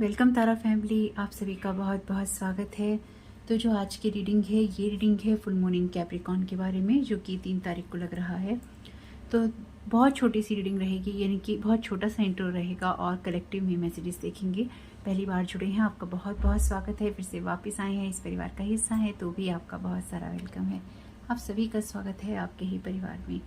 Welcome तारा family, आप सभी का बहुत बहुत स्वागत है। तो जो आज की रीडिंग है, ये रीडिंग है फुल मून इन कैप्रिकॉर्न के बारे में, जो कि 3 तारीख को लग रहा है। तो बहुत छोटी सी रीडिंग रहेगी, यानी कि बहुत छोटा सा इंट्रो रहेगा और कलेक्टिव में मैसेजेस देखेंगे। पहली बार जुड़े हैं, आपका बहुत बहुत स्वागत है। फिर से वापस आए हैं, इस परिवार का हिस्सा है, तो भी आपका बहुत सारा वेलकम है। आप सभी का स्वागत है आपके ही परिवार में।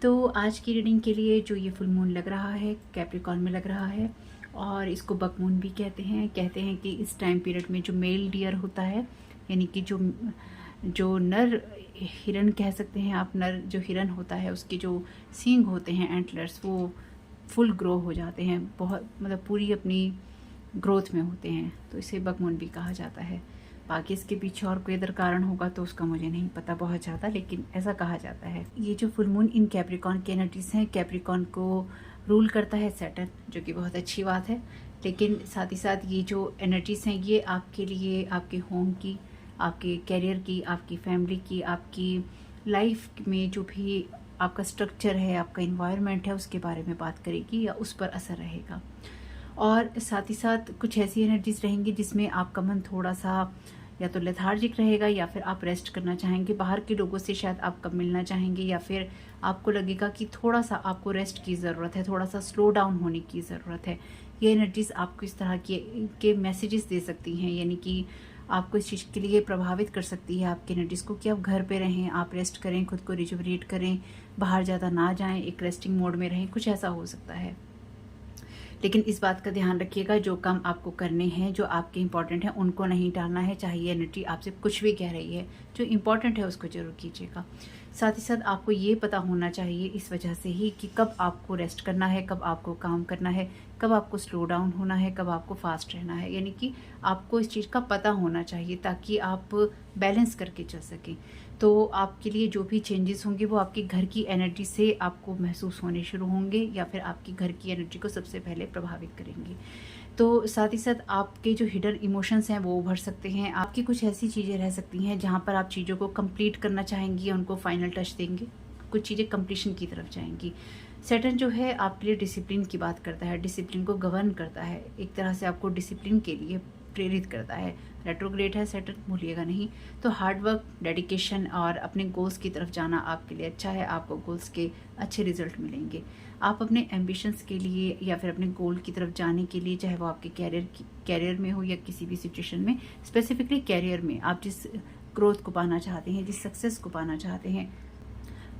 तो आज की रीडिंग के लिए जो ये फुल मून लग रहा है, कैप्रिकॉर्न में लग रहा है, और इसको बकमून भी कहते हैं कि इस टाइम पीरियड में जो मेल डियर होता है, यानी कि जो नर हिरन कह सकते हैं आप, नर जो हिरन होता है उसके जो सींग होते हैं, एंटलर्स, वो फुल ग्रो हो जाते हैं, बहुत मतलब पूरी अपनी ग्रोथ में होते हैं, तो इसे बकमून भी कहा जाता है। बाकी इसके पीछे और कोई अदर कारण होगा तो उसका मुझे नहीं पता बहुत ज़्यादा, लेकिन ऐसा कहा जाता है। ये जो फुल मून इन कैप्रिकॉर्न की एनर्जीज हैं, कैप्रिकॉर्न को रूल करता है सैटर्न, जो कि बहुत अच्छी बात है। लेकिन साथ ही साथ ये जो एनर्जीज हैं, ये आपके लिए, आपके होम की, आपके कैरियर की, आपकी फैमिली की, आपकी लाइफ में जो भी आपका स्ट्रक्चर है, आपका इन्वायरमेंट है, उसके बारे में बात करेगी या उस पर असर रहेगा। और साथ ही साथ कुछ ऐसी एनर्जीज रहेंगी जिसमें आपका मन थोड़ा सा या तो लेथार्जिक रहेगा, या फिर आप रेस्ट करना चाहेंगे, बाहर के लोगों से शायद आप कब मिलना चाहेंगे, या फिर आपको लगेगा कि थोड़ा सा आपको रेस्ट की ज़रूरत है, थोड़ा सा स्लो डाउन होने की ज़रूरत है। ये एनर्जीज आपको इस तरह के मैसेजेस दे सकती हैं, यानी कि आपको इस चीज़ के लिए प्रभावित कर सकती है आपकी एनर्जीज को, कि आप घर पे रहें, आप रेस्ट करें, खुद को रिजुवरेट करें, बाहर ज़्यादा ना जाएं, एक रेस्टिंग मोड में रहें, कुछ ऐसा हो सकता है। लेकिन इस बात का ध्यान रखिएगा, जो काम आपको करने हैं, जो आपके इंपॉर्टेंट हैं, उनको नहीं टालना है, चाहे ये एनर्जी आपसे कुछ भी कह रही है। जो इंपॉर्टेंट है उसको जरूर कीजिएगा। साथ ही साथ आपको ये पता होना चाहिए इस वजह से ही कि कब आपको रेस्ट करना है, कब आपको काम करना है, कब आपको स्लो डाउन होना है, कब आपको फास्ट रहना है, यानी कि आपको इस चीज़ का पता होना चाहिए ताकि आप बैलेंस करके चल सकें। तो आपके लिए जो भी चेंजेस होंगे वो आपके घर की एनर्जी से आपको महसूस होने शुरू होंगे, या फिर आपकी घर की एनर्जी को सबसे पहले प्रभावित करेंगे। तो साथ ही साथ आपके जो हिडन इमोशंस हैं वो उभर सकते हैं। आपकी कुछ ऐसी चीज़ें रह सकती हैं जहाँ पर आप चीज़ों को कंप्लीट करना चाहेंगी, उनको फाइनल टच देंगे, कुछ चीज़ें कंप्लीशन की तरफ जाएंगी। सैटर्न जो है आपके लिए डिसिप्लिन की बात करता है, डिसिप्लिन को गवर्न करता है, एक तरह से आपको डिसिप्लिन के लिए प्रेरित करता है। रेट्रोग्रेड है सैटर्न, भूलिएगा नहीं। तो हार्ड वर्क, डेडिकेशन और अपने गोल्स की तरफ जाना आपके लिए अच्छा है, आपको गोल्स के अच्छे रिजल्ट मिलेंगे। आप अपने एम्बिशंस के लिए या फिर अपने गोल की तरफ जाने के लिए, चाहे वो आपके कैरियर में हो या किसी भी सिचुएशन में, स्पेसिफिकली कैरियर में आप जिस ग्रोथ को पाना चाहते हैं, जिस सक्सेस को पाना चाहते हैं,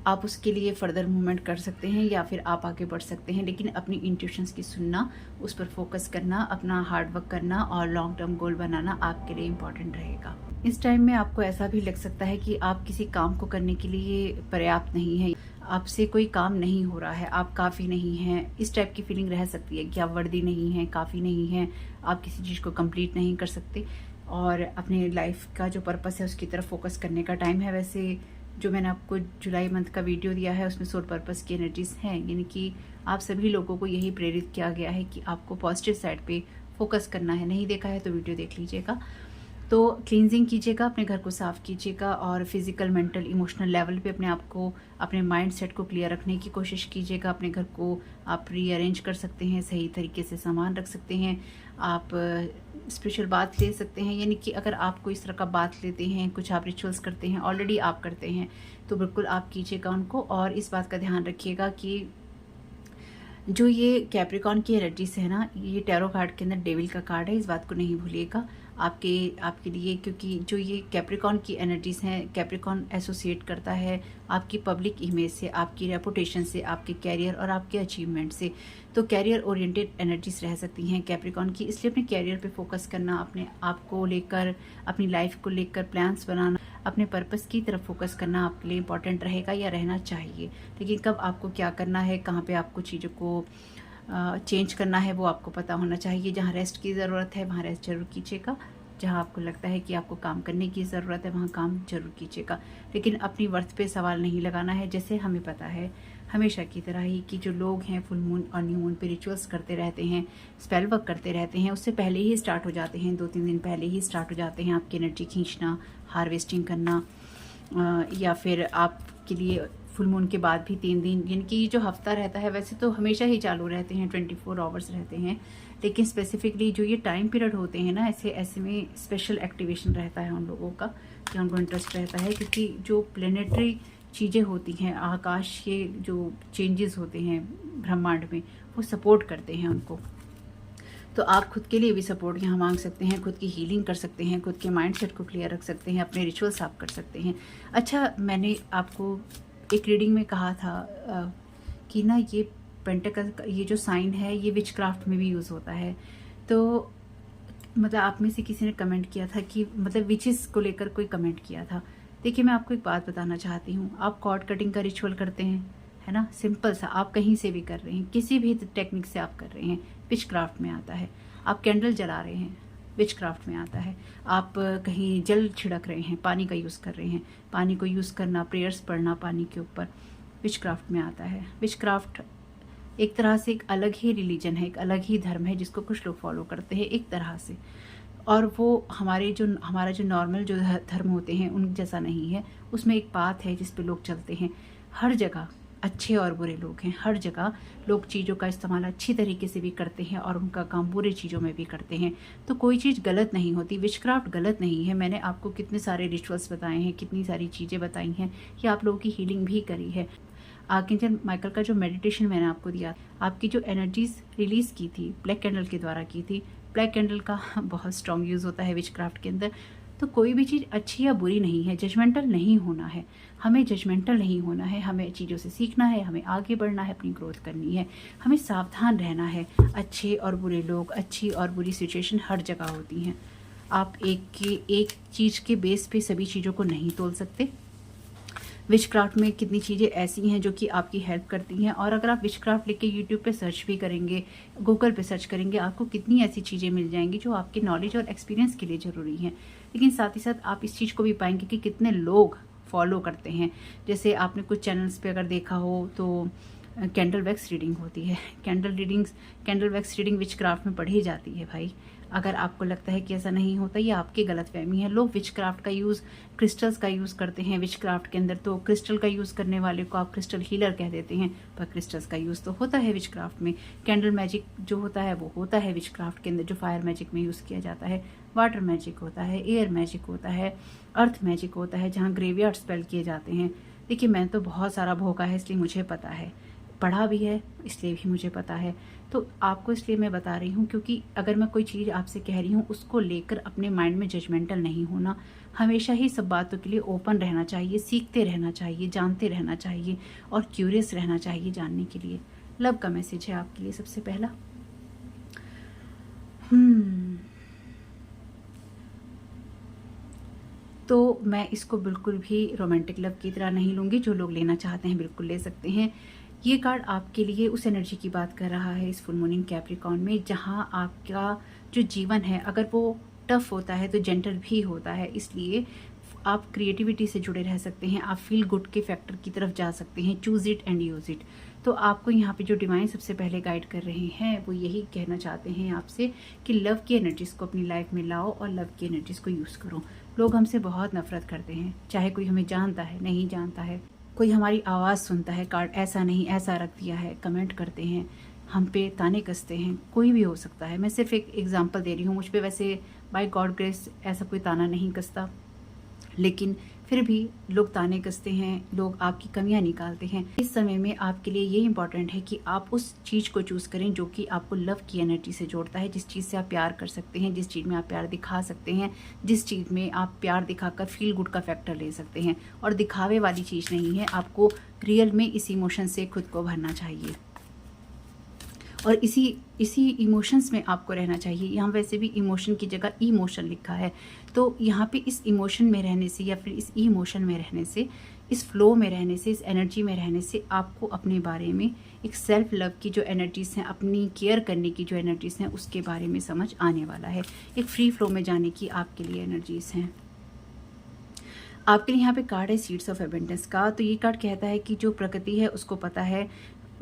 आप उसके लिए फर्दर मूवमेंट कर सकते हैं या फिर आप आगे बढ़ सकते हैं। लेकिन अपनी इंट्यूशंस की सुनना, उस पर फोकस करना, अपना हार्ड वर्क करना और लॉन्ग टर्म गोल बनाना आपके लिए इम्पॉर्टेंट रहेगा। इस टाइम में आपको ऐसा भी लग सकता है कि आप किसी काम को करने के लिए पर्याप्त नहीं है, आपसे कोई काम नहीं हो रहा है, आप काफ़ी नहीं हैं, इस टाइप की फीलिंग रह सकती है कि आप वर्दी नहीं हैं, काफ़ी नहीं हैं, आप किसी चीज़ को कंप्लीट नहीं कर सकते और अपने लाइफ का जो पर्पस है उसकी तरफ फोकस करने का टाइम है। वैसे जो मैंने आपको जुलाई मंथ का वीडियो दिया है उसमें सोल पर्पस की एनर्जीज हैं, यानी कि आप सभी लोगों को यही प्रेरित किया गया है कि आपको पॉजिटिव साइड पे फोकस करना है। नहीं देखा है तो वीडियो देख लीजिएगा। तो क्लींजिंग कीजिएगा, अपने घर को साफ़ कीजिएगा और फिजिकल, मेंटल, इमोशनल लेवल पे अपने आप को, अपने माइंड सेट को क्लियर रखने की कोशिश कीजिएगा। अपने घर को आप रीअरेंज कर सकते हैं, सही तरीके से सामान रख सकते हैं, आप स्पिरिचुअल बात ले सकते हैं, यानी कि अगर आप कोई इस तरह का बात लेते हैं, कुछ आप रिचुअल्स करते हैं, ऑलरेडी आप करते हैं, तो बिल्कुल आप कीजिएगा उनको। और इस बात का ध्यान रखिएगा कि जो ये कैप्रिकॉर्न की एनर्जीज है ना, ये टैरो कार्ड के अंदर डेविल का कार्ड है, इस बात को नहीं भूलिएगा आपके लिए, क्योंकि जो ये कैप्रिकॉर्न की एनर्जीज हैं, कैप्रिकॉर्न एसोसिएट करता है आपकी पब्लिक इमेज से, आपकी रेपुटेशन से, आपके कैरियर और आपके अचीवमेंट से। तो कैरियर ओरिएंटेड एनर्जीज रह सकती हैं कैप्रिकॉर्न की, इसलिए अपने कैरियर पे फोकस करना, अपने आप को लेकर, अपनी लाइफ को लेकर प्लान्स बनाना, अपने पर्पस की तरफ फोकस करना आपके लिए इंपॉर्टेंट रहेगा या रहना चाहिए। लेकिन कब आपको क्या करना है, कहाँ पे आपको चीज़ों को चेंज करना है, वो आपको पता होना चाहिए। जहाँ रेस्ट की ज़रूरत है वहाँ रेस्ट जरूर कीजिएगा, जहाँ आपको लगता है कि आपको काम करने की ज़रूरत है वहाँ काम जरूर कीजिएगा। लेकिन अपनी वर्थ पे सवाल नहीं लगाना है, जैसे हमें पता है हमेशा की तरह ही कि जो लोग हैं फुल मून और न्यू मून पे रिचुअल्स करते रहते हैं, स्पेल वर्क करते रहते हैं, उससे पहले ही स्टार्ट हो जाते हैं, 2-3 दिन पहले ही स्टार्ट हो जाते हैं आपकी एनर्जी खींचना, हार्वेस्टिंग करना, या फिर आपके लिए फुल मून के बाद भी 3 दिन, यानी कि जो हफ्ता रहता है वैसे तो हमेशा ही चालू रहते हैं, 24 आवर्स रहते हैं, लेकिन स्पेसिफिकली जो ये टाइम पीरियड होते हैं ना, ऐसे में स्पेशल एक्टिवेशन रहता है उन लोगों का, या उनको इंटरेस्ट रहता है, क्योंकि जो प्लेनेटरी चीज़ें होती हैं, आकाश के जो चेंजेस होते हैं ब्रह्मांड में, वो सपोर्ट करते हैं उनको। तो आप खुद के लिए भी सपोर्ट यहाँ मांग सकते हैं, खुद की हीलिंग कर सकते हैं, खुद के माइंडसेट को क्लियर रख सकते हैं, अपने रिचुअल्स आप कर सकते हैं। अच्छा, मैंने आपको एक रीडिंग में कहा था कि ना ये पेंटिकल, ये जो साइन है ये विचक्राफ्ट में भी यूज़ होता है। तो मतलब आप में से किसी ने कमेंट किया था कि मतलब विचेस को लेकर कोई कमेंट किया था। देखिए, मैं आपको एक बात बताना चाहती हूँ। आप कॉर्ड कटिंग का रिचुअल करते हैं, है ना, सिंपल सा, आप कहीं से भी कर रहे हैं, किसी भी टेक्निक से आप कर रहे हैं, विचक्राफ्ट में आता है। आप कैंडल जला रहे हैं, विचक्राफ्ट में आता है। आप कहीं जल छिड़क रहे हैं, पानी का यूज़ कर रहे हैं, पानी को यूज़ करना, प्रेयर्स पढ़ना पानी के ऊपर, विचक्राफ्ट में आता है। विचक्राफ्ट एक तरह से एक अलग ही रिलीजन है, एक अलग ही धर्म है, जिसको कुछ लोग फॉलो करते हैं एक तरह से, और वो हमारा जो नॉर्मल जो धर्म होते हैं उन जैसा नहीं है। उसमें एक बात है जिस पे लोग चलते हैं। हर जगह अच्छे और बुरे लोग हैं, हर जगह लोग चीज़ों का इस्तेमाल अच्छी तरीके से भी करते हैं और उनका काम बुरे चीज़ों में भी करते हैं। तो कोई चीज़ गलत नहीं होती, विचक्राफ्ट गलत नहीं है। मैंने आपको कितने सारे रिचुअल्स बताए हैं, कितनी सारी चीज़ें बताई हैं, कि आप लोगों की हीलिंग भी करी है। आर्कएंजल माइकल का जो मेडिटेशन मैंने आपको दिया, आपकी जो एनर्जीज रिलीज़ की थी, ब्लैक कैंडल के द्वारा की थी। ब्लैक कैंडल का बहुत स्ट्रॉन्ग यूज़ होता है विचक्राफ्ट के अंदर। तो कोई भी चीज़ अच्छी या बुरी नहीं है, जजमेंटल नहीं होना है, हमें जजमेंटल नहीं होना है, हमें चीज़ों से सीखना है, हमें आगे बढ़ना है, अपनी ग्रोथ करनी है, हमें सावधान रहना है। अच्छे और बुरे लोग, अच्छी और बुरी सिचुएशन हर जगह होती हैं। आप एक चीज़ के बेस पे सभी चीज़ों को नहीं तोल सकते। विचक्राफ्ट में कितनी चीज़ें ऐसी हैं जो कि आपकी हेल्प करती हैं, और अगर आप विचक्राफ्ट लेके यूट्यूब पे सर्च भी करेंगे, गूगल पे सर्च करेंगे, आपको कितनी ऐसी चीज़ें मिल जाएंगी जो आपके नॉलेज और एक्सपीरियंस के लिए ज़रूरी हैं। लेकिन साथ ही साथ आप इस चीज़ को भी पाएंगे कि कितने लोग फॉलो करते हैं। जैसे आपने कुछ चैनल्स पे अगर देखा हो तो कैंडल वैक्स रीडिंग होती है। कैंडल वैक्स रीडिंग विचक्राफ्ट में पढ़ी जाती है भाई। अगर आपको लगता है कि ऐसा नहीं होता, ये आपकी गलतफहमी है। लोग विचक्राफ्ट का यूज़, क्रिस्टल्स का यूज़ करते हैं विचक्राफ्ट के अंदर। तो क्रिस्टल का यूज़ करने वाले को आप क्रिस्टल हीलर कह देते हैं, पर क्रिस्टल्स का यूज़ तो होता है विचक्राफ्ट में। कैंडल मैजिक जो होता है वो होता है विचक्राफ्ट के अंदर, जो फायर मैजिक में यूज़ किया जाता है। वाटर मैजिक होता है, एयर मैजिक होता है, अर्थ मैजिक होता है, जहाँ ग्रेवयार्ड स्पेल किए जाते हैं। देखिए, मैं तो बहुत सारा भोगा है, इसलिए मुझे पता है, पढ़ा भी है इसलिए भी मुझे पता है। तो आपको इसलिए मैं बता रही हूँ, क्योंकि अगर मैं कोई चीज़ आपसे कह रही हूँ, उसको लेकर अपने माइंड में जजमेंटल नहीं होना। हमेशा ही सब बातों के लिए ओपन रहना चाहिए, सीखते रहना चाहिए, जानते रहना चाहिए, और क्यूरियस रहना चाहिए जानने के लिए। लव का मैसेज है आपके लिए सबसे पहला। तो मैं इसको बिल्कुल भी रोमांटिक लव की तरह नहीं लूँगी। जो लोग लेना चाहते हैं बिल्कुल ले सकते हैं। ये कार्ड आपके लिए उस एनर्जी की बात कर रहा है इस फुल मून कैप्रिकॉर्न में, जहाँ आपका जो जीवन है अगर वो टफ होता है तो जेंटल भी होता है। इसलिए आप क्रिएटिविटी से जुड़े रह सकते हैं, आप फील गुड के फैक्टर की तरफ जा सकते हैं। Choose it and use it. तो आपको यहाँ पे जो डिवाइन सबसे पहले गाइड कर रहे हैं वो यही कहना चाहते हैं आपसे कि लव की एनर्जीज़ को अपनी लाइफ में लाओ और लव की एनर्जीज़ को यूज़ करो। लोग हमसे बहुत नफरत करते हैं, चाहे कोई हमें जानता है नहीं जानता है, कोई हमारी आवाज़ सुनता है, कार्ड ऐसा नहीं ऐसा रख दिया है, कमेंट करते हैं, हम पे ताने कसते हैं, कोई भी हो सकता है। मैं सिर्फ एक एग्जांपल दे रही हूँ। मुझ पे वैसे बाय गॉड ग्रेस ऐसा कोई ताना नहीं कसता, लेकिन फिर भी लोग ताने कसते हैं, लोग आपकी कमियां निकालते हैं। इस समय में आपके लिए ये इंपॉर्टेंट है कि आप उस चीज़ को चूज़ करें जो कि आपको लव की एनर्जी से जोड़ता है, जिस चीज़ से आप प्यार कर सकते हैं, जिस चीज़ में आप प्यार दिखा सकते हैं, जिस चीज़ में आप प्यार दिखाकर फील गुड का फैक्टर ले सकते हैं। और दिखावे वाली चीज़ नहीं है, आपको रियल में इस इमोशन से खुद को भरना चाहिए और इसी इमोशंस में आपको रहना चाहिए। यहाँ वैसे भी इमोशन की जगह इमोशन लिखा है, तो यहाँ पे इस इमोशन में रहने से या फिर इस इमोशन में रहने से, इस फ्लो में रहने से, इस एनर्जी में रहने से आपको अपने बारे में एक सेल्फ लव की जो एनर्जीज़ हैं, अपनी केयर करने की जो एनर्जीज़ हैं, उसके बारे में समझ आने वाला है। एक फ्री फ्लो में जाने की आपके लिए एनर्जीज़ हैं। आपके लिए यहाँ पे कार्ड है सीड्स ऑफ एबंडेंस का। तो ये कार्ड कहता है कि जो प्रकृति है उसको पता है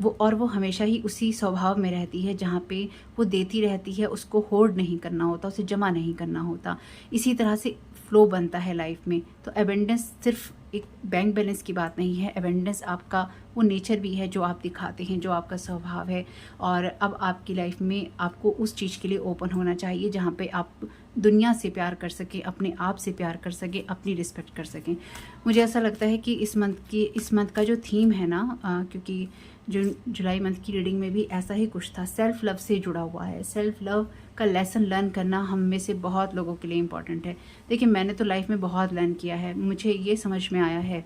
वो हमेशा ही उसी स्वभाव में रहती है जहाँ पे वो देती रहती है, उसको होर्ड नहीं करना होता, उसे जमा नहीं करना होता। इसी तरह से फ्लो बनता है लाइफ में। तो एबेंडेंस सिर्फ एक बैंक बैलेंस की बात नहीं है, एबेंडेंस आपका वो नेचर भी है जो आप दिखाते हैं, जो आपका स्वभाव है। और अब आपकी लाइफ में आपको उस चीज़ के लिए ओपन होना चाहिए जहाँ पे आप दुनिया से प्यार कर सकें, अपने आप से प्यार कर सकें, अपनी रिस्पेक्ट कर सकें। मुझे ऐसा लगता है कि इस मंथ का जो थीम है ना, क्योंकि जुलाई मंथ की रीडिंग में भी ऐसा ही कुछ था, सेल्फ लव से जुड़ा हुआ है। सेल्फ लव का लेसन लर्न करना हम में से बहुत लोगों के लिए इम्पॉर्टेंट है। देखिए, मैंने तो लाइफ में बहुत लर्न किया है। मुझे ये समझ में आया है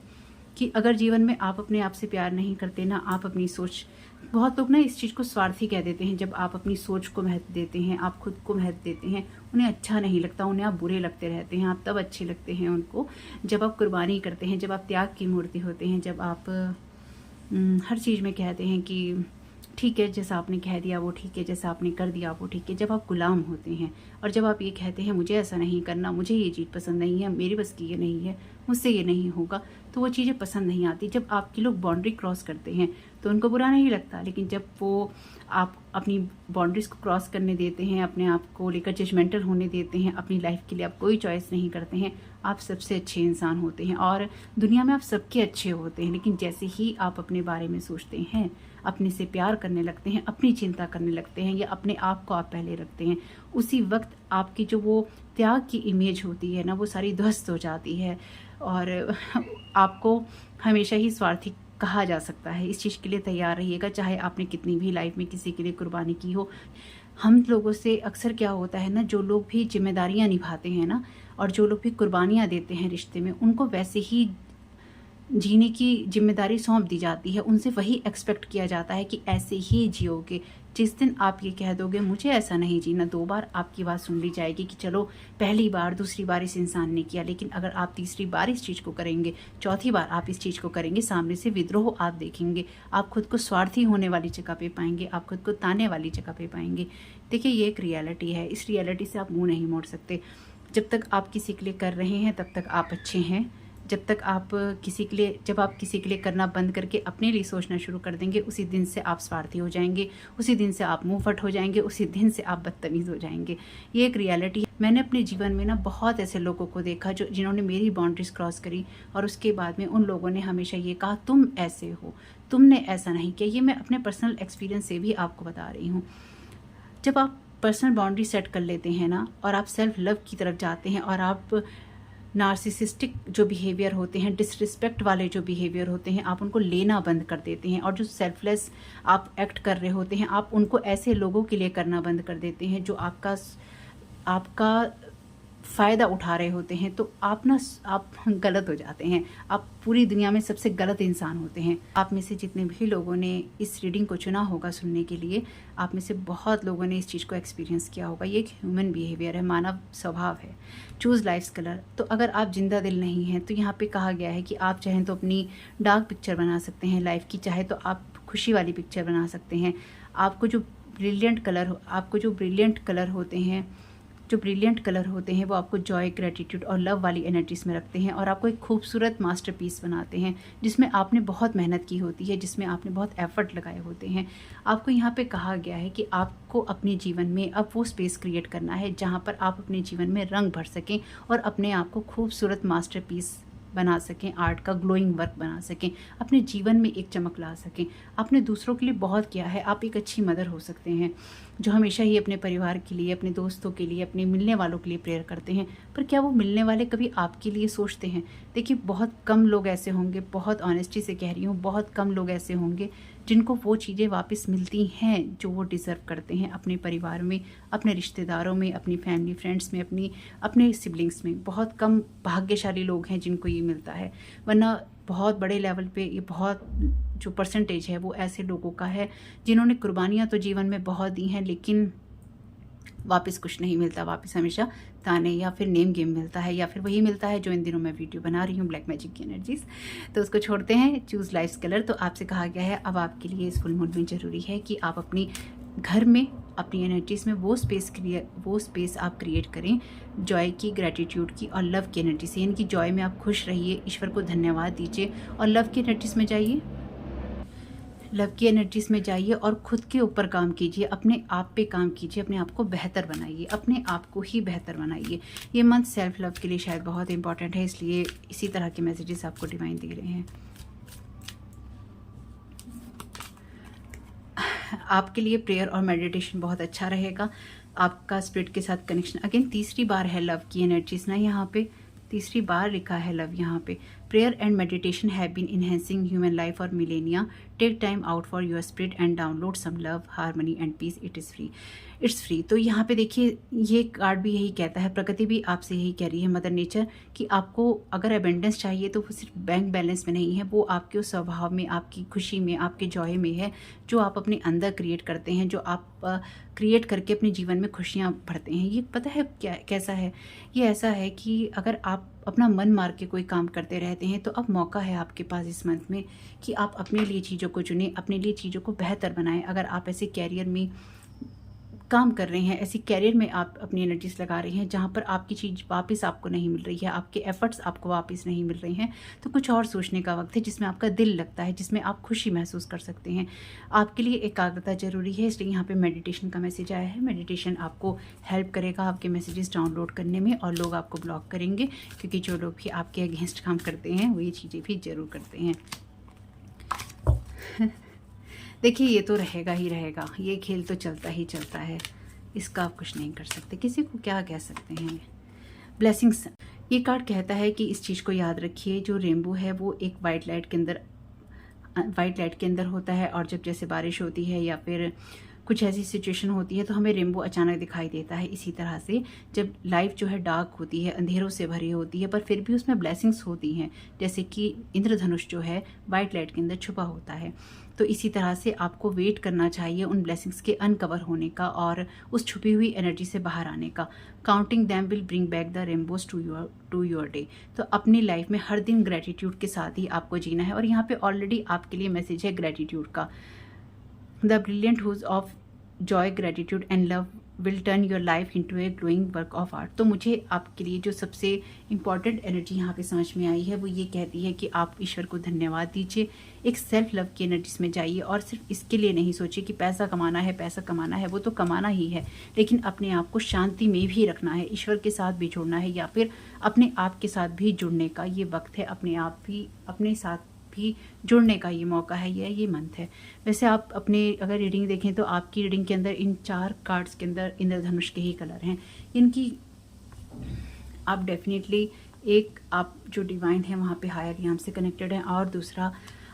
कि अगर जीवन में आप अपने आप से प्यार नहीं करते ना, आप अपनी सोच, बहुत लोग ना इस चीज़ को स्वार्थी कह देते हैं। जब आप अपनी सोच को महत्व देते हैं, आप खुद को महत्व देते हैं, उन्हें अच्छा नहीं लगता, उन्हें आप बुरे लगते रहते हैं। आप तब अच्छे लगते हैं उनको जब आप कुर्बानी करते हैं, जब आप त्याग की मूर्ति होते हैं, जब आप हर चीज़ में कहते हैं कि ठीक है, जैसा आपने कह दिया वो ठीक है, जैसा आपने कर दिया वो ठीक है। जब आप गुलाम होते हैं और जब आप ये कहते हैं मुझे ऐसा नहीं करना, मुझे ये चीज़ पसंद नहीं है, मेरी बस की ये नहीं है, मुझसे ये नहीं होगा, तो वो चीज़ें पसंद नहीं आती। जब आपके लोग बाउंड्री क्रॉस करते हैं तो उनको बुरा नहीं लगता, लेकिन जब वो आप अपनी बाउंड्रीज़ को क्रॉस करने देते हैं, अपने आप को लेकर जजमेंटल होने देते हैं, अपनी लाइफ के लिए आप कोई चॉइस नहीं करते हैं, आप सबसे अच्छे इंसान होते हैं और दुनिया में आप सबके अच्छे होते हैं। लेकिन जैसे ही आप अपने बारे में सोचते हैं, अपने से प्यार करने लगते हैं, अपनी चिंता करने लगते हैं या अपने आप को आप पहले रखते हैं, उसी वक्त आपकी जो वो त्याग की इमेज होती है ना, वो सारी ध्वस्त हो जाती है और आपको हमेशा ही स्वार्थी कहा जा सकता है। इस चीज़ के लिए तैयार रहिएगा, चाहे आपने कितनी भी लाइफ में किसी के लिए कुर्बानी की हो। हम लोगों से अक्सर क्या होता है ना, जो लोग भी जिम्मेदारियां निभाते हैं ना और जो लोग भी कुर्बानियां देते हैं रिश्ते में, उनको वैसे ही जीने की जिम्मेदारी सौंप दी जाती है। उनसे वही एक्सपेक्ट किया जाता है कि ऐसे ही जियोगे। जिस दिन आप ये कह दोगे मुझे ऐसा नहीं जीना, 2 बार आपकी बात सुन ली जाएगी कि चलो पहली बार, दूसरी बार इस इंसान ने किया, लेकिन अगर आप तीसरी बार इस चीज़ को करेंगे, चौथी बार आप इस चीज़ को करेंगे, सामने से विद्रोह आप देखेंगे। आप खुद को स्वार्थी होने वाली जगह पे पाएंगे, आप खुद को ताने वाली जगह पे पाएंगे। देखिए, ये एक रियलिटी है, इस रियलिटी से आप मुँह नहीं मोड़ सकते। जब तक आप किसी के लिए कर रहे हैं तब तक आप अच्छे हैं। जब आप किसी के लिए करना बंद करके अपने लिए सोचना शुरू कर देंगे, उसी दिन से आप स्वार्थी हो जाएंगे, उसी दिन से आप मुंहफट हो जाएंगे, उसी दिन से आप बदतमीज़ हो जाएंगे। ये एक रियलिटी है। मैंने अपने जीवन में ना बहुत ऐसे लोगों को देखा जिन्होंने मेरी बाउंड्रीज क्रॉस करी और उसके बाद में उन लोगों ने हमेशा ये कहा तुम ऐसे हो, तुमने ऐसा नहीं किया। ये मैं अपने पर्सनल एक्सपीरियंस से भी आपको बता रही हूँ। जब आप पर्सनल बाउंड्री सेट कर लेते हैं ना और आप सेल्फ लव की तरफ जाते हैं और आप नार्सिसिस्टिक जो बिहेवियर होते हैं, डिसरिस्पेक्ट वाले जो बिहेवियर होते हैं, आप उनको लेना बंद कर देते हैं और जो सेल्फलेस आप एक्ट कर रहे होते हैं, आप उनको ऐसे लोगों के लिए करना बंद कर देते हैं जो आपका फ़ायदा उठा रहे होते हैं, तो आप गलत हो जाते हैं। आप पूरी दुनिया में सबसे गलत इंसान होते हैं। आप में से जितने भी लोगों ने इस रीडिंग को चुना होगा सुनने के लिए, आप में से बहुत लोगों ने इस चीज़ को एक्सपीरियंस किया होगा। ये एक ह्यूमन बिहेवियर है, मानव स्वभाव है। Choose life's colour. तो अगर आप जिंदा दिल नहीं हैं तो यहाँ पे कहा गया है कि आप चाहें तो अपनी डार्क पिक्चर बना सकते हैं लाइफ की, चाहे तो आप खुशी वाली पिक्चर बना सकते हैं। आपको जो ब्रिलियंट कलर होते हैं वो आपको जॉय, ग्रेटिट्यूड और लव वाली एनर्जीज में रखते हैं और आपको एक खूबसूरत मास्टरपीस बनाते हैं जिसमें आपने बहुत मेहनत की होती है, जिसमें आपने बहुत एफर्ट लगाए होते हैं। आपको यहाँ पे कहा गया है कि आपको अपने जीवन में अब वो स्पेस क्रिएट करना है जहाँ पर आप अपने जीवन में रंग भर सकें और अपने आप को खूबसूरत मास्टरपीस बना सकें, आर्ट का ग्लोइंग वर्क बना सकें, अपने जीवन में एक चमक ला सकें। आपने दूसरों के लिए बहुत किया है, आप एक अच्छी मदर हो सकते हैं जो हमेशा ही अपने परिवार के लिए, अपने दोस्तों के लिए, अपने मिलने वालों के लिए प्रेयर करते हैं। पर क्या वो मिलने वाले कभी आपके लिए सोचते हैं? देखिए, बहुत कम लोग ऐसे होंगे, बहुत ऑनेस्टी से कह रही हूँ, बहुत कम लोग ऐसे होंगे जिनको वो चीज़ें वापस मिलती हैं जो वो डिज़र्व करते हैं अपने परिवार में, अपने रिश्तेदारों में, अपनी फैमिली फ्रेंड्स में, अपने सिबलिंग्स में। बहुत कम भाग्यशाली लोग हैं जिनको ये मिलता है, वरना बहुत बड़े लेवल पे ये बहुत जो परसेंटेज है वो ऐसे लोगों का है जिन्होंने कुर्बानियाँ तो जीवन में बहुत दी हैं लेकिन वापस कुछ नहीं मिलता। वापस हमेशा ताने या फिर नेम गेम मिलता है, या फिर वही मिलता है जो इन दिनों मैं वीडियो बना रही हूँ, ब्लैक मैजिक की एनर्जीज। तो उसको छोड़ते हैं। Choose life's colour. तो आपसे कहा गया है अब आपके लिए इस फुल मून में ज़रूरी है कि आप अपनी घर में, अपनी एनर्जीज में वो स्पेस आप क्रिएट करें जॉय की, ग्रेटिट्यूड की और लव की एनर्जी से। यानी कि जॉय में आप खुश रहिए, ईश्वर को धन्यवाद दीजिए और लव की एनर्जीज में जाइए। लव की एनर्जीज में जाइए और खुद के ऊपर काम कीजिए, अपने आप पे काम कीजिए, अपने आप को बेहतर बनाइए, अपने आप को ही बेहतर बनाइए। ये मंथ सेल्फ लव के लिए शायद बहुत इंपॉर्टेंट है, इसलिए इसी तरह के मैसेजेस आपको डिवाइन दे रहे हैं। आपके लिए प्रेयर और मेडिटेशन बहुत अच्छा रहेगा, आपका स्पिरिट के साथ कनेक्शन। अगेन तीसरी बार है लव की एनर्जीज ना, यहाँ पे तीसरी बार लिखा है लव यहाँ पे। Prayer and meditation have been enhancing human life for millennia, take time out for your spirit and download some love, harmony and peace, it's free. तो यहाँ पे देखिए ये कार्ड भी यही कहता है, प्रकृति भी आपसे यही कह रही है, मदर नेचर, कि आपको अगर अबेंडेंस चाहिए तो वो सिर्फ बैंक बैलेंस में नहीं है, वो आपके उस स्वभाव में, आपकी खुशी में, आपके जॉय में है, जो आप अपने अंदर क्रिएट करते हैं, जो आप क्रिएट करके अपने जीवन में खुशियाँ भरते हैं। ये पता है क्या कैसा है, ये ऐसा है कि अगर आप अपना मन मार के कोई काम करते रहते हैं तो अब मौका है आपके पास इस मंथ में कि आप अपने लिए चीज़ों को चुनें, अपने लिए चीज़ों को बेहतर बनाएं। अगर आप ऐसे कैरियर में काम कर रहे हैं, ऐसी कैरियर में आप अपनी एनर्जीज लगा रहे हैं जहाँ पर आपकी चीज़ वापस आपको नहीं मिल रही है, आपके एफर्ट्स आपको वापस नहीं मिल रहे हैं, तो कुछ और सोचने का वक्त है जिसमें आपका दिल लगता है, जिसमें आप खुशी महसूस कर सकते हैं। आपके लिए एकाग्रता जरूरी है, इसलिए यहाँ पे मेडिटेशन का मैसेज आया है। मेडिटेशन आपको हेल्प करेगा आपके मैसेजेस डाउनलोड करने में, और लोग आपको ब्लॉक करेंगे क्योंकि जो लोग भी आपके अगेंस्ट काम करते हैं वो ये चीज़ें भी ज़रूर करते हैं। देखिए ये तो रहेगा ही रहेगा, ये खेल तो चलता ही चलता है, इसका आप कुछ नहीं कर सकते, किसी को क्या कह सकते हैं। ब्लेसिंग्स, ये कार्ड कहता है कि इस चीज़ को याद रखिए, जो रेनबो है वो एक वाइट लाइट के अंदर होता है, और जब जैसे बारिश होती है या फिर कुछ ऐसी सिचुएशन होती है तो हमें रेनबो अचानक दिखाई देता है। इसी तरह से जब लाइफ जो है डार्क होती है, अंधेरों से भरी होती है, पर फिर भी उसमें ब्लेसिंग्स होती हैं, जैसे कि इंद्रधनुष जो है वाइट लाइट के अंदर छुपा होता है। तो इसी तरह से आपको वेट करना चाहिए उन ब्लेसिंग्स के अनकवर होने का और उस छुपी हुई एनर्जी से बाहर आने का। Counting them will bring back the rainbows to your day. तो अपनी लाइफ में हर दिन ग्रेटिट्यूड के साथ ही आपको जीना है, और यहाँ पे ऑलरेडी आपके लिए मैसेज है ग्रेटिट्यूड का। The brilliant hues of joy, gratitude and love will turn your life into a glowing work of art. तो मुझे आपके लिए जो सबसे इम्पॉर्टेंट एनर्जी यहाँ पे समझ में आई है वो ये कहती है कि आप ईश्वर को धन्यवाद दीजिए, एक सेल्फ लव की एनर्जीज में जाइए, और सिर्फ इसके लिए नहीं सोचिए कि पैसा कमाना है, पैसा कमाना है, वो तो कमाना ही है, लेकिन अपने आप को शांति में भी रखना है, ईश्वर के साथ भी जुड़ना है, या फिर अपने आप के साथ भी जुड़ने का ये वक्त है, अपने साथ भी जुड़ने का ये मौका है, ये मंथ है। वैसे आप अपने अगर रीडिंग देखें तो आपकी रीडिंग के अंदर इन 4 कार्ड्स के अंदर इंद्रधनुष के ही कलर हैं, इनकी आप डेफिनेटली एक आप जो डिवाइन है वहाँ पे हायर रियाम से कनेक्टेड हैं, और दूसरा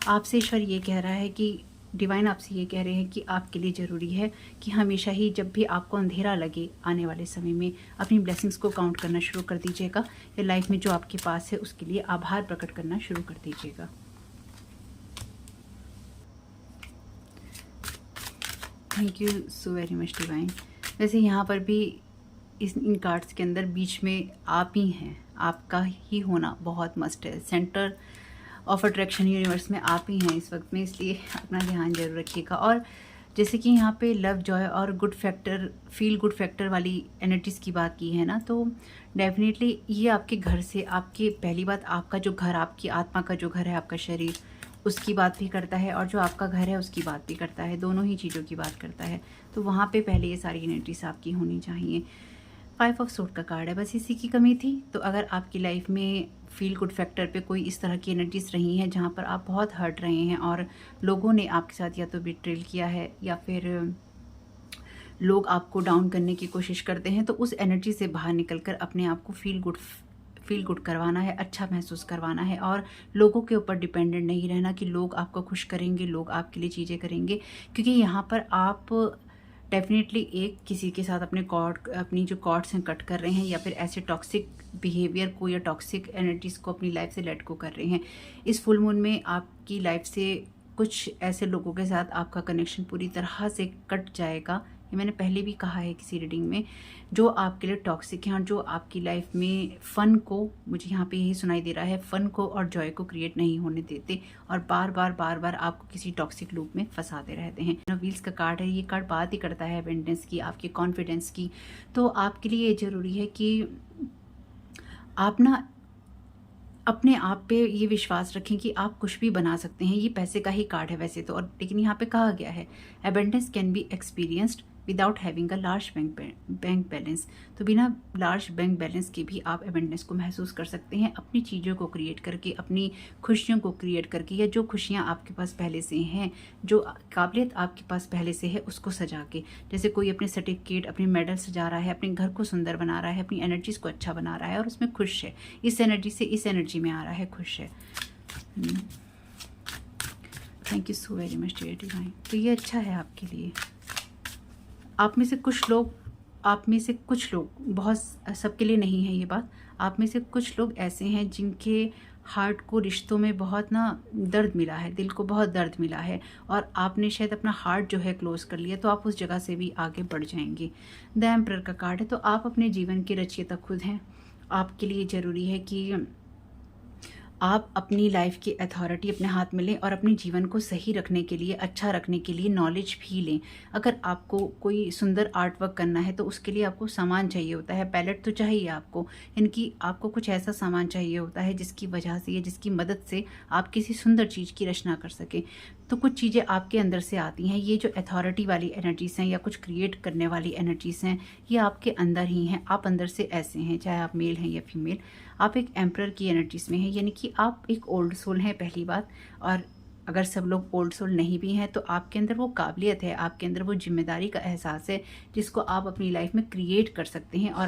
आपसे ईश्वर ये कह रहा है कि डिवाइन आपसे ये कह रहे हैं कि आपके लिए ज़रूरी है कि हमेशा ही जब भी आपको अंधेरा लगे आने वाले समय में अपनी ब्लेसिंग्स को काउंट करना शुरू कर दीजिएगा, या लाइफ में जो आपके पास है उसके लिए आभार प्रकट करना शुरू कर दीजिएगा। Thank you so very much divine. वैसे यहाँ पर भी इन कार्ड्स के अंदर बीच में आप ही हैं, आपका ही होना बहुत मस्ट है, सेंटर ऑफ अट्रैक्शन यूनिवर्स में आप ही हैं इस वक्त में, इसलिए अपना ध्यान जरूर रखिएगा। और जैसे कि यहाँ पे लव, जॉय और good factor, feel good factor वाली एनर्जीज़ की बात की है ना, तो डेफिनेटली ये आपके घर से, आपके पहली बात आपका जो घर, आपकी आत्मा का जो घर है, आपका शरीर, उसकी बात भी करता है, और जो आपका घर है उसकी बात भी करता है, दोनों ही चीज़ों की बात करता है। तो वहाँ पे पहले ये सारी एनर्जीज आपकी होनी चाहिए। 5 ऑफ सोर्ड का कार्ड है, बस इसी की कमी थी। तो अगर आपकी लाइफ में फील गुड फैक्टर पे कोई इस तरह की एनर्जीज रही हैं जहाँ पर आप बहुत हर्ट रहे हैं और लोगों ने आपके साथ या तो बिट्रेल किया है या फिर लोग आपको डाउन करने की कोशिश करते हैं, तो उस एनर्जी से बाहर निकलकर अपने आप को फील गुड करवाना है, अच्छा महसूस करवाना है, और लोगों के ऊपर डिपेंडेंट नहीं रहना कि लोग आपको खुश करेंगे, लोग आपके लिए चीज़ें करेंगे, क्योंकि यहाँ पर आप डेफिनेटली एक किसी के साथ अपनी जो कॉर्ड्स हैं कट कर रहे हैं, या फिर ऐसे टॉक्सिक बिहेवियर को या टॉक्सिक एनर्जीज़ को अपनी लाइफ से लेट को कर रहे हैं। इस फुल मून में आपकी लाइफ से कुछ ऐसे लोगों के साथ आपका कनेक्शन पूरी तरह से कट जाएगा, ये मैंने पहले भी कहा है किसी रीडिंग में, जो आपके लिए टॉक्सिक हैं और जो आपकी लाइफ में फ़न को, मुझे यहाँ पे यही सुनाई दे रहा है, फ़न को और जॉय को क्रिएट नहीं होने देते, और बार बार आपको किसी टॉक्सिक लूप में फंसाते रहते हैं। व्हील्स का कार्ड है, ये कार्ड बात ही करता है अबेंडेंस की, आपके कॉन्फिडेंस की। तो आपके लिए ये ज़रूरी है कि आप ना अपने आप पे ये विश्वास रखें कि आप कुछ भी बना सकते हैं। ये पैसे का ही कार्ड है वैसे तो, और लेकिन यहाँ पे कहा गया है abundance can be experienced without having a large bank balance. तो बिना लार्ज बैंक बैलेंस के भी आप अबंडेंस को महसूस कर सकते हैं, अपनी चीज़ों को क्रिएट करके, अपनी खुशियों को क्रिएट करके, या जो खुशियाँ आपके पास पहले से हैं, जो काबिलियत आपके पास पहले से है उसको सजा के। जैसे कोई अपने सर्टिफिकेट, अपने मेडल सजा रहा है, अपने घर को सुंदर बना रहा है, अपनी एनर्जीज़ को अच्छा बना रहा है और उसमें खुश है, इस एनर्जी से इस एनर्जी में आ रहा है, खुश है। Thank you so very much dear divine. तो ये अच्छा है आपके लिए। आप में से कुछ लोग, बहुत, सबके लिए नहीं है ये बात, आप में से कुछ लोग ऐसे हैं जिनके हार्ट को रिश्तों में बहुत ना दर्द मिला है, दिल को बहुत दर्द मिला है, और आपने शायद अपना हार्ट जो है क्लोज कर लिया, तो आप उस जगह से भी आगे बढ़ जाएंगे। द एम्परर का कार्ड है। तो आप अपने जीवन के रचयिता खुद हैं। आपके लिए ज़रूरी है कि आप अपनी लाइफ की अथॉरिटी अपने हाथ में लें और अपने जीवन को सही रखने के लिए, अच्छा रखने के लिए नॉलेज भी लें। अगर आपको कोई सुंदर आर्ट वर्क करना है तो उसके लिए आपको सामान चाहिए होता है, पैलेट तो चाहिए आपको, इनकी आपको कुछ ऐसा सामान चाहिए होता है जिसकी वजह से या जिसकी मदद से आप किसी सुंदर चीज़ की रचना कर सकें। तो कुछ चीज़ें आपके अंदर से आती हैं। ये जो अथॉरिटी वाली एनर्जीज़ हैं या कुछ क्रिएट करने वाली एनर्जीज़ हैं, ये आपके अंदर ही हैं। आप अंदर से ऐसे हैं, चाहे आप मेल हैं या फीमेल। आप एक एम्परर की एनर्जीज़ में हैं, यानी कि आप एक ओल्ड सोल हैं पहली बात। और अगर सब लोग ओल्ड सोल नहीं भी हैं तो आपके अंदर वो काबिलियत है, आपके अंदर वो जिम्मेदारी का एहसास है जिसको आप अपनी लाइफ में क्रिएट कर सकते हैं, और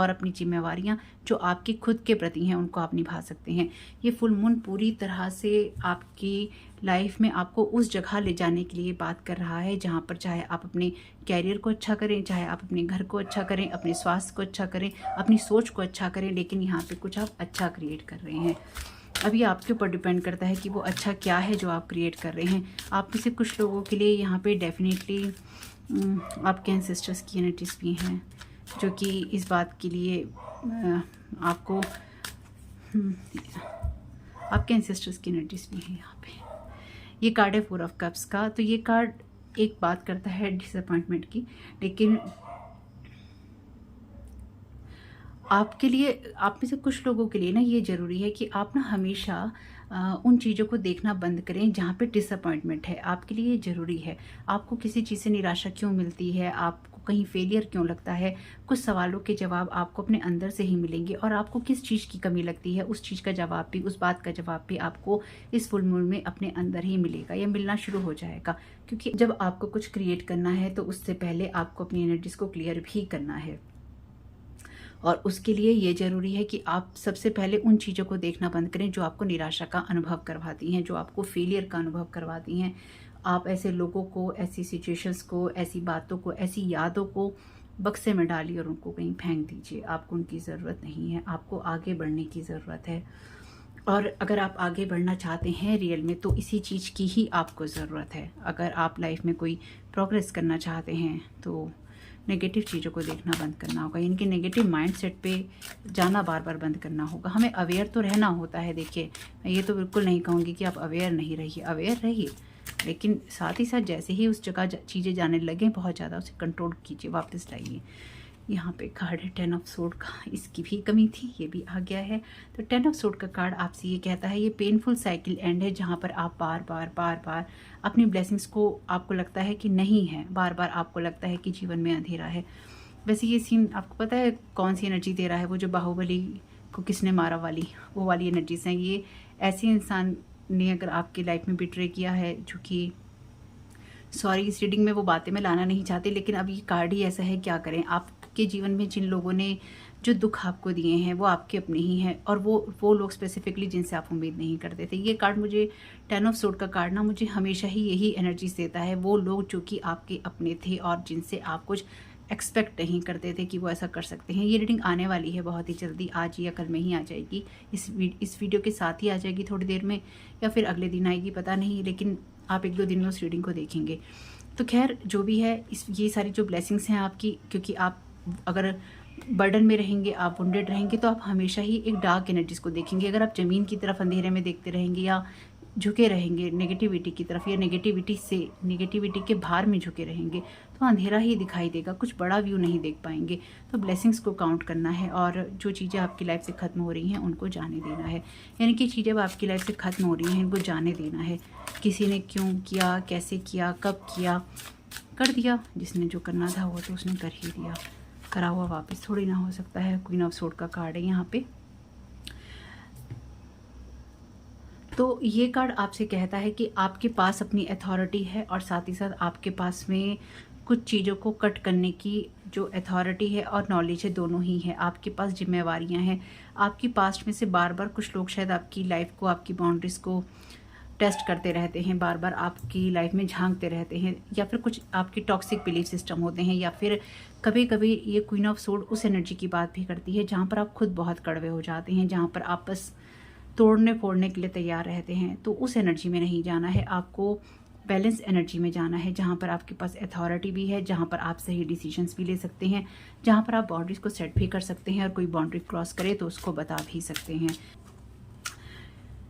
अपनी जिम्मेवारियां जो आपके खुद के प्रति हैं उनको आप निभा सकते हैं। ये फुल मून पूरी तरह से आपकी लाइफ में आपको उस जगह ले जाने के लिए बात कर रहा है जहाँ पर चाहे आप अपने कैरियर को अच्छा करें, चाहे आप अपने घर को अच्छा करें, अपने स्वास्थ्य को अच्छा करें, अपनी सोच को अच्छा करें, लेकिन यहाँ पे कुछ आप अच्छा क्रिएट कर रहे हैं। अभी आपके ऊपर डिपेंड करता है कि वो अच्छा क्या है जो आप क्रिएट कर रहे हैं। आप में से कुछ लोगों के लिए यहाँ पे डेफिनेटली आपके एंसेस्टर्स की एनर्जीज भी हैं जो कि इस बात के लिए आपको आपके एंसेस्टर्स की एनर्जीज भी हैं यहाँ पे। ये कार्ड है 4 ऑफ कप्स का। तो ये कार्ड एक बात करता है डिसअपॉइंटमेंट की, लेकिन आपके लिए, आप में से कुछ लोगों के लिए ना ये ज़रूरी है कि आप ना हमेशा उन चीज़ों को देखना बंद करें जहाँ पे डिसअपॉइंटमेंट है। आपके लिए ये ज़रूरी है। आपको किसी चीज़ से निराशा क्यों मिलती है, आपको कहीं फेलियर क्यों लगता है, कुछ सवालों के जवाब आपको अपने अंदर से ही मिलेंगे। और आपको किस चीज़ की कमी लगती है, उस चीज़ का जवाब भी, उस बात का जवाब भी आपको इस फुल मून में अपने अंदर ही मिलेगा या मिलना शुरू हो जाएगा। क्योंकि जब आपको कुछ क्रिएट करना है तो उससे पहले आपको अपनी एनर्जीज को क्लियर भी करना है, और उसके लिए ये ज़रूरी है कि आप सबसे पहले उन चीज़ों को देखना बंद करें जो आपको निराशा का अनुभव करवाती हैं, जो आपको फेलियर का अनुभव करवाती हैं। आप ऐसे लोगों को, ऐसी सिचुएशंस को, ऐसी बातों को, ऐसी यादों को बक्से में डालिए और उनको कहीं फेंक दीजिए। आपको उनकी ज़रूरत नहीं है, आपको आगे बढ़ने की ज़रूरत है। और अगर आप आगे बढ़ना चाहते हैं रियल में तो इसी चीज़ की ही आपको ज़रूरत है। अगर आप लाइफ में कोई प्रोग्रेस करना चाहते हैं तो नेगेटिव चीज़ों को देखना बंद करना होगा, यानी कि नेगेटिव माइंडसेट पे जाना बार बार बंद करना होगा। हमें अवेयर तो रहना होता है। देखिए, मैं ये तो बिल्कुल नहीं कहूँगी कि आप अवेयर नहीं रहिए, अवेयर रहिए, लेकिन साथ ही साथ जैसे ही उस जगह चीज़ें जाने लगें बहुत ज़्यादा, उसे कंट्रोल कीजिए, वापस लाइए। यहाँ पे कार्ड है 10 ऑफ सोर्ड का, इसकी भी कमी थी, ये भी आ गया है। तो 10 ऑफ सोर्ड का कार्ड आपसे ये कहता है ये पेनफुल साइकिल एंड है, जहाँ पर आप बार बार अपनी ब्लेसिंग्स को, आपको लगता है कि नहीं है, बार बार आपको लगता है कि जीवन में अंधेरा है। वैसे ये सीन आपको पता है कौन सी एनर्जी दे रहा है, वो जो बाहुबली को किसने मारा वाली, वो वाली एनर्जीज हैं। ये ऐसे इंसान ने अगर आपकी लाइफ में बिट्रे किया है, जो कि सॉरी इस रीडिंग में वो बातें मैं लाना नहीं चाहती, लेकिन अब ये कार्ड ही ऐसा है, क्या करें। आपके जीवन में जिन लोगों ने जो दुख आपको दिए हैं वो आपके अपने ही हैं, और वो लोग स्पेसिफिकली जिनसे आप उम्मीद नहीं करते थे। ये कार्ड मुझे 10 ऑफ सोर्ड का कार्ड ना मुझे हमेशा ही यही एनर्जीज देता है। वो लोग जो कि आपके अपने थे और जिनसे आप कुछ एक्सपेक्ट नहीं करते थे कि वो ऐसा कर सकते हैं। ये रीडिंग आने वाली है बहुत ही जल्दी, आज या कल में ही आ जाएगी, इस वीडियो के साथ ही आ जाएगी थोड़ी देर में, या फिर अगले दिन आएगी, पता नहीं, लेकिन आप 1-2 दिन में उस रीडिंग को देखेंगे। तो खैर जो भी है, ये सारी जो ब्लेसिंग्स हैं आपकी, क्योंकि आप अगर बर्डन में रहेंगे, आप वुंडेड रहेंगे, तो आप हमेशा ही एक डार्क एनर्जीज को देखेंगे। अगर आप ज़मीन की तरफ अंधेरे में देखते रहेंगे या झुके रहेंगे नेगेटिविटी की तरफ या नेगेटिविटी के भार में झुके रहेंगे तो अंधेरा ही दिखाई देगा, कुछ बड़ा व्यू नहीं देख पाएंगे। तो ब्लेसिंग्स को काउंट करना है और जो चीज़ें आपकी लाइफ से ख़त्म हो रही हैं उनको जाने देना है। यानी कि चीज़ें अब आपकी लाइफ से ख़त्म हो रही हैं, इनको जाने देना है। किसी ने क्यों किया, कैसे किया, कब किया, कर दिया। जिसने जो करना था वो तो उसने कर ही दिया, करा हुआ वापस थोड़ी ना हो सकता है। क्वीन ऑफ सोर्ड का कार्ड है यहाँ पे। तो ये कार्ड आपसे कहता है कि आपके पास अपनी अथॉरिटी है और साथ ही साथ आपके पास में कुछ चीज़ों को कट करने की जो अथॉरिटी है और नॉलेज है, दोनों ही है। आपके पास जिम्मेवारियां हैं। आपकी पास्ट में से बार बार कुछ लोग शायद आपकी लाइफ को, आपकी बाउंड्रीज़ को टेस्ट करते रहते हैं, बार बार आपकी लाइफ में झांकते रहते हैं, या फिर कुछ आपकी टॉक्सिक बिलीफ सिस्टम होते हैं, या फिर कभी कभी ये क्वीन ऑफ सोर्ड उस एनर्जी की बात भी करती है जहाँ पर आप खुद बहुत कड़वे हो जाते हैं, जहाँ पर आप बस तोड़ने फोड़ने के लिए तैयार रहते हैं। तो उस एनर्जी में नहीं जाना है, आपको बैलेंस एनर्जी में जाना है, जहाँ पर आपके पास अथॉरिटी भी है, जहाँ पर आप सही डिसीजंस भी ले सकते हैं, जहाँ पर आप बाउंड्रीज को सेट भी कर सकते हैं और कोई बाउंड्री क्रॉस करे तो उसको बता भी सकते हैं।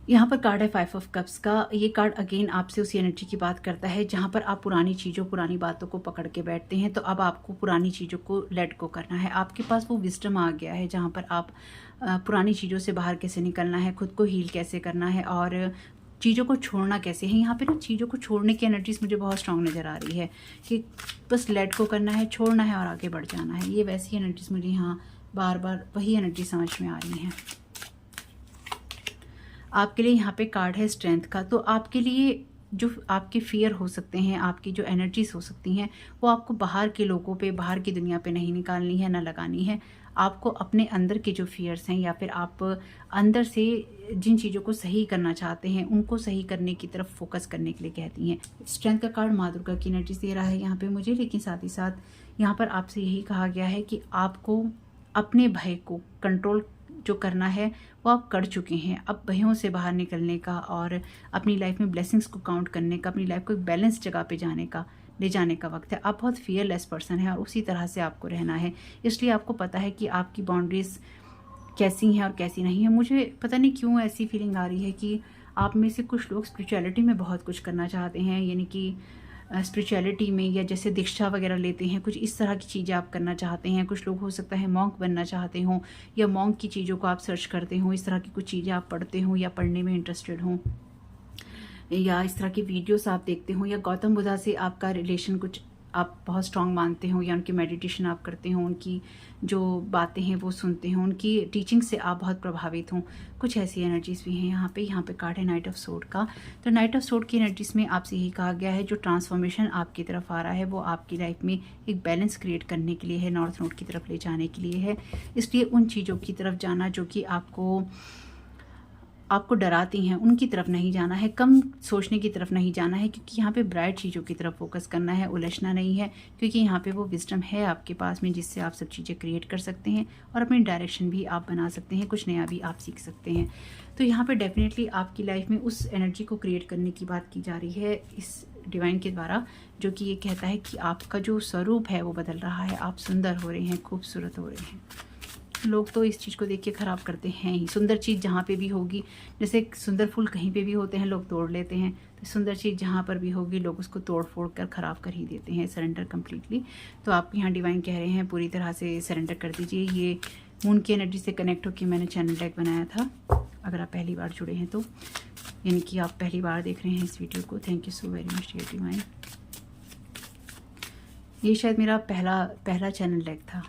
यहाँ पर कार्ड है 5 ऑफ कप्स का। ये कार्ड अगेन आपसे उसी एनर्जी की बात करता है जहाँ पर आप पुरानी चीज़ों, पुरानी बातों को पकड़ के बैठते हैं। तो अब आपको पुरानी चीज़ों को लेट गो करना है। आपके पास वो विजडम आ गया है जहाँ पर आप पुरानी चीज़ों से बाहर कैसे निकलना है, खुद को हील कैसे करना है और चीज़ों को छोड़ना कैसे है। यहाँ पे ना चीज़ों को छोड़ने की एनर्जीज मुझे बहुत स्ट्रांग नज़र आ रही है कि बस लेट गो करना है, छोड़ना है और आगे बढ़ जाना है। ये वैसी एनर्जीज मुझे यहाँ बार बार वही एनर्जी समझ में आ रही हैं। आपके लिए यहाँ पे कार्ड है स्ट्रेंथ का। तो आपके लिए जो आपके फियर हो सकते हैं, आपकी जो एनर्जीज हो सकती हैं, वो आपको बाहर के लोगों पे, बाहर की दुनिया पे नहीं निकालनी है, ना लगानी है। आपको अपने अंदर के जो फियर्स हैं या फिर आप अंदर से जिन चीज़ों को सही करना चाहते हैं उनको सही करने की तरफ फोकस करने के लिए कहती हैं। स्ट्रेंथ का कार्ड माँ दुर्गा की एनर्जी दे रहा है यहाँ पे मुझे, लेकिन साथ ही साथ यहाँ पर आपसे यही कहा गया है कि आपको अपने भय को कंट्रोल जो करना है वो आप कर चुके हैं। अब भयों से बाहर निकलने का और अपनी लाइफ में ब्लेसिंग्स को काउंट करने का, अपनी लाइफ को एक बैलेंस जगह पे ले जाने का वक्त है। आप बहुत फियरलेस पर्सन है और उसी तरह से आपको रहना है। इसलिए आपको पता है कि आपकी बाउंड्रीज कैसी हैं और कैसी नहीं है। मुझे पता नहीं क्यों ऐसी फीलिंग आ रही है कि आप में से कुछ लोग स्पिरिचुअलिटी में बहुत कुछ करना चाहते हैं, यानी कि स्पिरिचुअलिटी में या जैसे दीक्षा वगैरह लेते हैं, कुछ इस तरह की चीज़ें आप करना चाहते हैं। कुछ लोग हो सकता है मॉन्क बनना चाहते हों या मॉन्क की चीज़ों को आप सर्च करते हों, इस तरह की कुछ चीज़ें आप पढ़ते हों या पढ़ने में इंटरेस्टेड हों, या इस तरह की वीडियोस आप देखते हो, या गौतम बुद्धा से आपका रिलेशन कुछ आप बहुत स्ट्रांग मानते हो, या उनकी मेडिटेशन आप करते हो, उनकी जो बातें हैं वो सुनते हो, उनकी टीचिंग से आप बहुत प्रभावित हो। कुछ ऐसी एनर्जीज भी हैं यहाँ पे कार्ड है नाइट ऑफ सोर्ड का। तो नाइट ऑफ सोर्ड की एनर्जीज में आपसे यही कहा गया है जो ट्रांसफॉर्मेशन आपकी तरफ आ रहा है वो आपकी लाइफ में एक बैलेंस क्रिएट करने के लिए है, नॉर्थ नोड की तरफ ले जाने के लिए है। इसलिए उन चीज़ों की तरफ जाना जो कि आपको डराती हैं उनकी तरफ नहीं जाना है, कम सोचने की तरफ नहीं जाना है, क्योंकि यहाँ पे ब्राइट चीज़ों की तरफ फोकस करना है, उलझना नहीं है। क्योंकि यहाँ पे वो विजडम है आपके पास में जिससे आप सब चीज़ें क्रिएट कर सकते हैं और अपनी डायरेक्शन भी आप बना सकते हैं, कुछ नया भी आप सीख सकते हैं। तो यहाँ पे डेफिनेटली आपकी लाइफ में उस एनर्जी को क्रिएट करने की बात की जा रही है इस डिवाइन के द्वारा, जो कि ये कहता है कि आपका जो स्वरूप है वो बदल रहा है, आप सुंदर हो रहे हैं, खूबसूरत हो रहे हैं। लोग तो इस चीज़ को देख के ख़राब करते हैं ही। सुंदर चीज़ जहाँ पे भी होगी, जैसे सुंदर फूल कहीं पे भी होते हैं लोग तोड़ लेते हैं, तो सुंदर चीज़ जहाँ पर भी होगी लोग उसको तोड़ फोड़ कर ख़राब कर ही देते हैं, सरेंडर कम्प्लीटली। तो आप यहाँ डिवाइन कह रहे हैं पूरी तरह से सरेंडर कर दीजिए। ये मून की एनर्जी से कनेक्ट होकर मैंने चैनल डेक बनाया था, अगर आप पहली बार जुड़े हैं तो, यानी कि आप पहली बार देख रहे हैं इस वीडियो को। Thank you so very much dear divine. ये शायद मेरा पहला चैनल डेक था।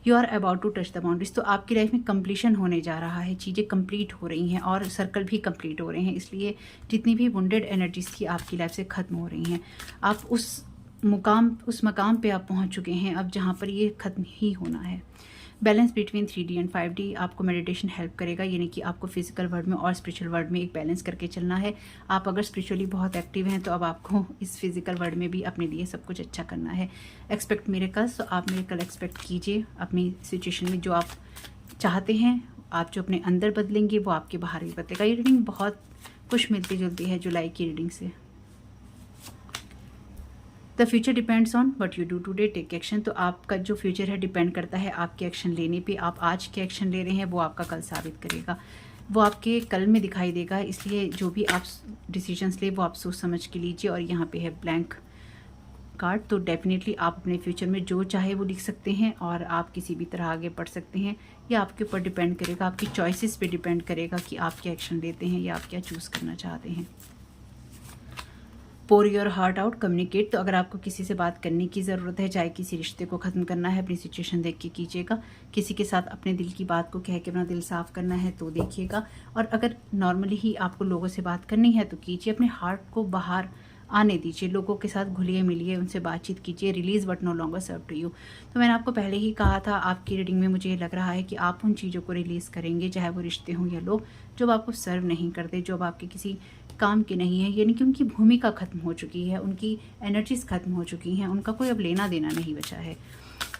You are about to touch the boundaries. तो आपकी लाइफ में कंप्लीशन होने जा रहा है, चीज़ें कंप्लीट हो रही हैं और सर्कल भी कंप्लीट हो रहे हैं। इसलिए जितनी भी वुंडेड एनर्जीज थी आपकी लाइफ से ख़त्म हो रही हैं। आप उस मकाम पे आप पहुंच चुके हैं अब जहां पर ये ख़त्म ही होना है। Balance between 3D and 5D आपको मेडिटेशन हेल्प करेगा, यानी कि आपको फिजिकल वर्ल्ड में और स्पिरिचुअल वर्ल्ड में एक बैलेंस करके चलना है। आप अगर स्पिरिचुअली बहुत एक्टिव हैं तो अब आपको इस फिजिकल वर्ल्ड में भी अपने लिए सब कुछ अच्छा करना है। एक्सपेक्ट मिरेकल्स, तो आप मिरेकल एक्सपेक्ट कीजिए अपनी सिचुएशन में। जो आप चाहते हैं, आप जो अपने अंदर बदलेंगे वो आपके बाहर भी बदलेगा। ये रीडिंग बहुत कुछ मिलती जुलती है जुलाई की रीडिंग से। The future depends on what you do today, take action. तो आपका जो फ्यूचर है डिपेंड करता है आपके एक्शन लेने पे। आप आज के एक्शन ले रहे हैं वो आपका कल साबित करेगा। वो आपके कल में दिखाई देगा, इसलिए जो भी आप डिसीजंस ले वो आप सोच समझ के लीजिए। और यहाँ पे है ब्लैंक कार्ड, तो डेफिनेटली आप अपने फ्यूचर में जो चाहे वो लिख सकते हैं और आप किसी भी तरह आगे बढ़ सकते हैं। ये आपके ऊपर डिपेंड करेगा, आपकी चॉइसेस पे डिपेंड करेगा कि आप क्या एक्शन लेते हैं या आप क्या चूज़ करना चाहते हैं। पोर योर हार्ट आउट, कम्युनिकेट। तो अगर आपको किसी से बात करने की ज़रूरत है, चाहे किसी रिश्ते को ख़त्म करना है, अपनी सिचुएशन देख के कीजिएगा। किसी के साथ अपने दिल की बात को कह के अपना दिल साफ़ करना है तो देखिएगा। और अगर नॉर्मली ही आपको लोगों से बात करनी है तो कीजिए, अपने हार्ट को बाहर आने दीजिए, लोगों के साथ घुलिए मिलिए, उनसे बातचीत कीजिए। Release but no longer serve to you. तो मैंने आपको पहले ही कहा था, आपकी रीडिंग में मुझे लग रहा है कि आप उन चीज़ों को रिलीज़ करेंगे, चाहे वो रिश्ते हों या लोग, जो आपको सर्व नहीं करते, जो आपके किसी काम के नहीं है, यानी कि उनकी भूमिका ख़त्म हो चुकी है, उनकी एनर्जीज ख़त्म हो चुकी हैं, उनका कोई अब लेना देना नहीं बचा है।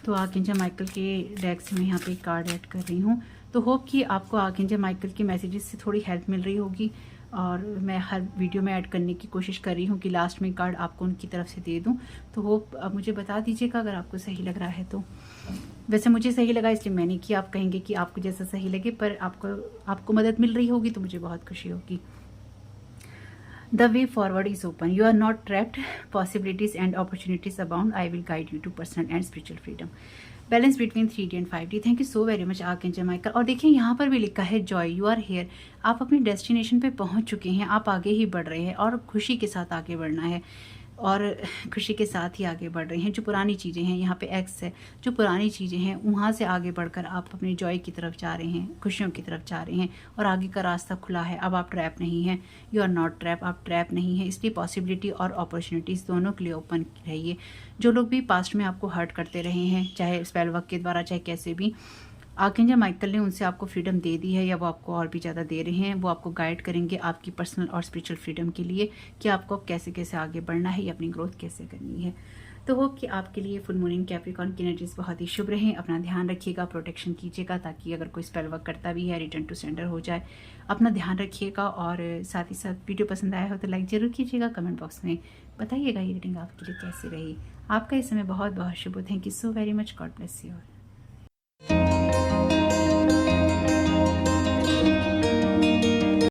तो आर्कएंजल माइकल के डेक से मैं यहाँ पे कार्ड ऐड कर रही हूँ। तो होप कि आपको आर्कएंजल माइकल के मैसेजेस से थोड़ी हेल्प मिल रही होगी, और मैं हर वीडियो में ऐड करने की कोशिश कर रही हूँ कि लास्ट में कार्ड आपको उनकी तरफ से दे दूँ। तो होप आप मुझे बता दीजिएगा अगर आपको सही लग रहा है तो। वैसे मुझे सही लगा इसलिए मैंने किया, आप कहेंगे कि आपको जैसा सही लगे, पर आपको मदद मिल रही होगी तो मुझे बहुत खुशी होगी। The way forward is open. You are not trapped. Possibilities and opportunities abound. I will guide you to personal and spiritual freedom. Balance between 3D and 5D। Thank you so very much archangel Michael. और देखिए यहाँ पर भी लिखा है Joy, you are here. आप अपनी destination पे पहुँच चुके हैं, आप आगे ही बढ़ रहे हैं और खुशी के साथ आगे बढ़ना है, और खुशी के साथ ही आगे बढ़ रहे हैं। जो पुरानी चीज़ें हैं, यहाँ पे एक्स है, जो पुरानी चीज़ें हैं वहाँ से आगे बढ़कर आप अपने जॉय की तरफ जा रहे हैं, खुशियों की तरफ जा रहे हैं, और आगे का रास्ता खुला है। अब आप ट्रैप नहीं हैं, यू आर नॉट ट्रैप, आप ट्रैप नहीं हैं। इसलिए पॉसिबिलिटी और अपॉर्चुनिटीज़ दोनों के लिए ओपन रहिए। जो लोग भी पास्ट में आपको हर्ट करते रहे हैं, चाहे स्पेल वर्क के द्वारा, चाहे कैसे भी, आर्कएंजल माइकल ने उनसे आपको फ्रीडम दे दी है, या वो आपको और भी ज़्यादा दे रहे हैं। वो आपको गाइड करेंगे आपकी पर्सनल और स्पिरिचुअल फ्रीडम के लिए, कि आपको कैसे कैसे आगे बढ़ना है या अपनी ग्रोथ कैसे करनी है। तो होप कि आपके लिए फुल मून इन कैप्रिकॉर्न की एनर्जीज बहुत ही शुभ रहें। अपना ध्यान रखिएगा, प्रोटेक्शन कीजिएगा, ताकि अगर कोई स्पेल वर्क करता भी है रिटर्न टू सेंडर हो जाए। अपना ध्यान रखिएगा, और साथ ही साथ वीडियो पसंद आया हो तो लाइक ज़रूर कीजिएगा। कमेंट बॉक्स में बताइएगा ये रीडिंग आपके लिए कैसी रही। आपका इस समय बहुत बहुत शुभ हो। Thank you so very much. God bless you.